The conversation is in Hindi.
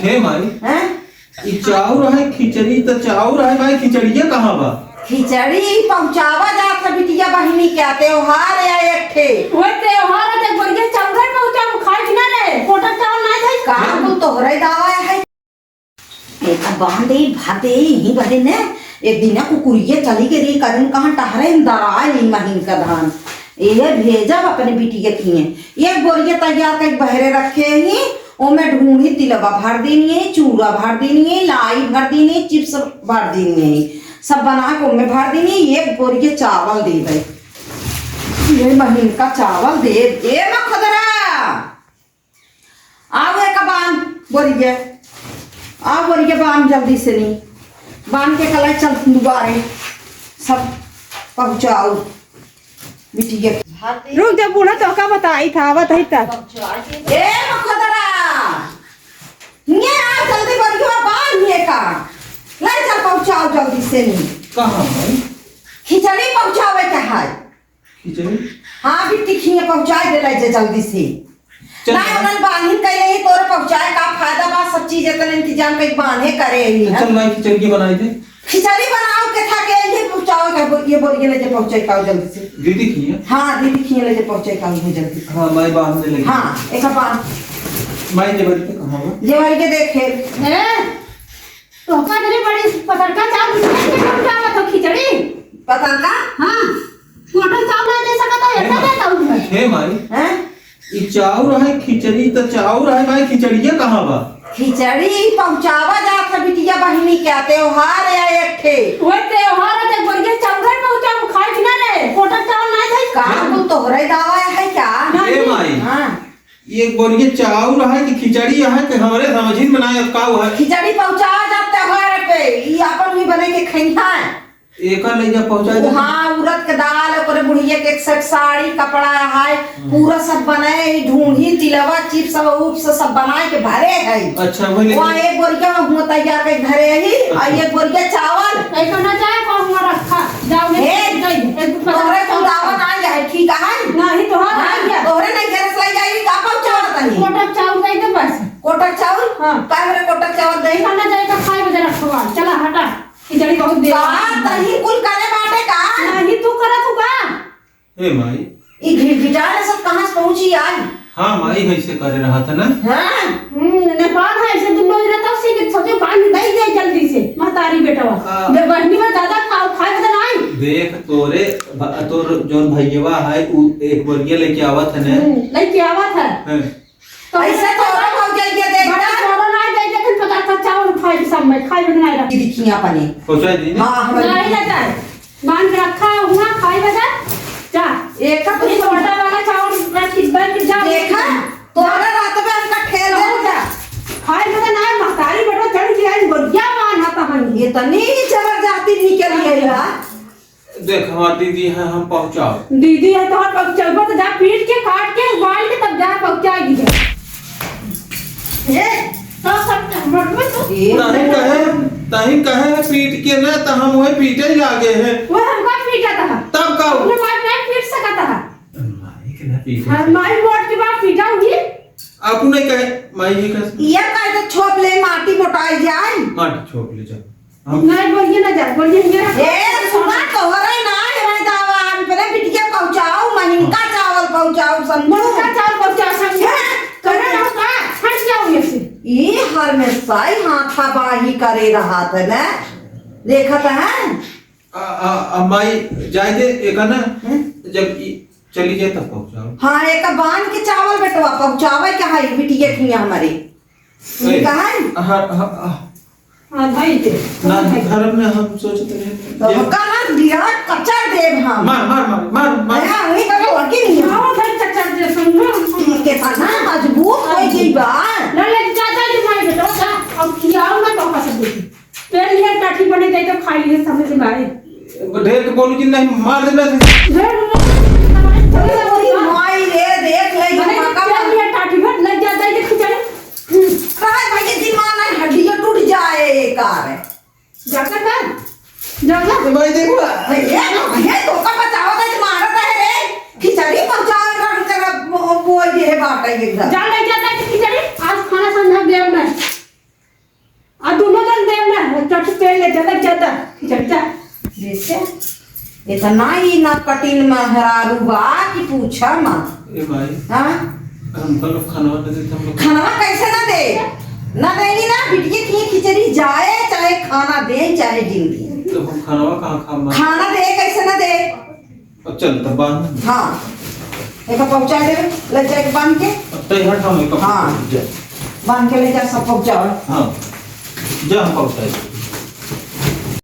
हे माई हैं? ई चाउर है खिचड़ी तो चाउर है माई खिचड़िया कहाँ बा? खिचड़ी पहुंचावा जात है बिटिया बहिनी क्या त्योहार है एक ठे। वो त्योहार है ते बढ़िया चावल पहुंचा खाई कि ना रे कोटा चावल ना खाई काम कुल तोहरे दावा है। एक बांधे भाते ही बदे ने एक दिन कुकुरिये चली गई कदम कहाँ टहरे दराय नहीं महीन का धान ये भेजा अपने बिटिया किए एक बोरिया तैयार कर बहरे रखे ही ओमे ढूंढी तिलवा भर देनी है चूड़ा भर देनी है लाई भर देनी है चिप्स भर देनी है सब बना के ओमे भर देनी है एक बोरिया चावल दे दे ये महीन का चावल दे दे ना खुदरा आओ एक बान बोरिया आओ बोरिया बान जल्दी से नहीं बान के कलाई चल दुबारे सब पहुंचाओ बिटिया रुक जा बूढ़ा तो का बताई था आवत है तक ए मखदरा ये आ जल्दी बोरिया बान ये का ले चल पहुंचाओ जल्दी से नहीं कहाँ भाई? खिचड़ी पहुंचावे के है खिचड़ी हाँ बिट्टी खिए पहुंचा दे ले जल्दी से चल। ना उन्हें बांधे कइले ही तोरे पहुंचाए का फायदा बा सब चीज इतना इंतजाम कई बांधे करे ही है चल माई खिचड़ी की बनाई थे खिचड़ी बनाओ के था के ये पहुंचाओ का ये बोरिए ले जे पहुंचाई का जल्दी से दीदी की है? हाँ दीदी खिए ले जे पहुंचाई का जल्दी हाँ माई बांधने लगी। हाँ एक बार माई जेवरी पे कहाँ बा? जेवाई के देखे ए तो का तेरे बड़ी पतरका चावल कैसे पहुंचावा तो खिचड़ी पता का हां कोटा चावल ना दे सकता है ऐसा देता हूं मैं हे माई हैं ई चाउर है खिचड़ी तो चाउर है माई खिचड़िया कहाँ बा? खिचड़ी पहुंचावा जात है बिटिया बहिनी क्या त्योहार है एक ठे वो त्योहार है ते बढ़िया चावल पहुंचा खाई कि ना रे कोटा चावल ना खाई काम कुल तोहरे दावा है क्या हे माई हाँ एक बोरिए चाउर है कि खिचड़ी है कि हमारे समझिन बनाए का है? खिचड़ी पहुंचा जाते त्योहार पे ये अपन भी बने के खइहा एक ले जा पहुंचा दे। हाँ उड़द के दाल ओकरे बुढ़िया के एक सेट साड़ी कपड़ा है पूरा सब बनाए ढूंढी तिलवा चिप्स सब उप्स सब बनाए के भरे है अच्छा वही वहाँ एक बोरिया हुआ तैयार के घरे ही और एक बोरिया चावल ऐसा ना जाए को हुआ रखा जाओ हे, एक तोहरे तो दावा ना जाए ठीक है नहीं तो हां आ गया तोहरे नहीं घर से ले जाई का पहुंचावा तनी कोटा चावल दे दे बस कोटक चावल हाँ। काहे कोटक चावल दे ऐसा ना जाए तो खाई बजे रखवा चला हटा खिचड़ी बहुत दे का तही कुल करे बाटे का नहीं तू करा तू का हे माई ई गिटार सब कहां से पहुंची आज हाँ माई वैसे करे रहा था ना। हां नेपाल है ऐसे तुम लोग रहता उसी के छोटे पानी दे दे जल्दी से महतारी बेटवा जब बहनी में ज्यादा खाए बजे नहीं देख तोरे तोर जोन भैयावा है उ एक बोरिया लेके आवत है ना लेके आवत है हैं। तो ऐसे तो और हो जाइए देखना छोड़ो ना दे दे फिर पता का चावल खाए सब में खाए बजे नहीं रख दिखिया पानी पहुंचा दी ना। हां हमारी नहीं लेता है बांध के रखा हुआ खाए बजे जा एक का ये छोटा वाला चावल रखी बैठ जा देखा तोरा रात में हमका खेल दे जा खाए बजे नहीं महतारी बेटवा चढ़ गया बढ़िया मान आता हम ये तनी चबर जाती निकल गई है देख हमारी दीदी है हम पहुंचाओ दीदी है तो अब चलबो तो जा पीट के काट के उबाल के तब जा पहुंचाएगी ये तो सब मरबो तो नहीं कहे पीट के ना तो हम वही पीटे ही लागे हैं वो हमका पीटा था तब का अपने बात नहीं पीट सकता था माई के ना पीटे हमारी मोट के बाद पीटा हुई आप नहीं कहे माई जी का ये काहे तो छोप ले माटी मोटाई जाए माटी छोड़ ले जा हम नहीं बोलिए ना जा बोलिए मेरा ए सुना तोहरे ना है दावा हम पहले बिटिया पहुंचाओ महीनका चावल पहुंचाओ समझो का चाल पहुंचा समझे करे ना का हट जाओ ये से ये हर में साई हाथा बाही करे रहा था ना देखा था है माई जाए दे एक ना जब चली जाए तब पहुंचाओ। हाँ एक बांध के चावल बेटवा पहुंचावे क्या है बिटिया खिया हमारी कहा है हां भाई थे ना घर में हम सोचते हैं तो कहा दिया कच्चा देव हम मार मार मार मार मार हां वही कहा लड़की नहीं है आओ भाई चचा जे समझो के था ना मजबूत हो गई बात ना ले चाचा जी मार बेटा जा अब खियाओ ना तो का सब देखी तेरे लिए टाठी बने दे तो खाई ले समझ में आए ढेर के बोलू कि नहीं मार देना माई रे देख ले मका ये टाठी भर लग जाता है खिचड़ी कहा भाई दिमाग में हड्डियां टूट जाए कार जाकर कर जाओ भाई देखो ये तो का बताओ तो मारत है रे खिचड़ी पहुंचाए कर बोल दे बात है एकदम जा ले जाता है खिचड़ी आज खाना संधा देव में जैसे इतना ही ना कटिल में हरारू बा कि पूछा मत। ए भाई हाँ हम लोग खाना दे देते हम लोग। खाना कैसे ना दे, ना देगी ना बिटिया की खिचड़ी जाए चाहे खाना दे चाहे जिंदगी। तो हम खाना कहाँ खा खाना दे कैसे ना दे। अब चल तब बांध। हाँ एक पहुंचा दे, ले जाके बांध के। अब तय हट हम एक हाँ। जा। बांध के ले जा सब पहुंचाओ। हाँ जा हम पहुंचाए।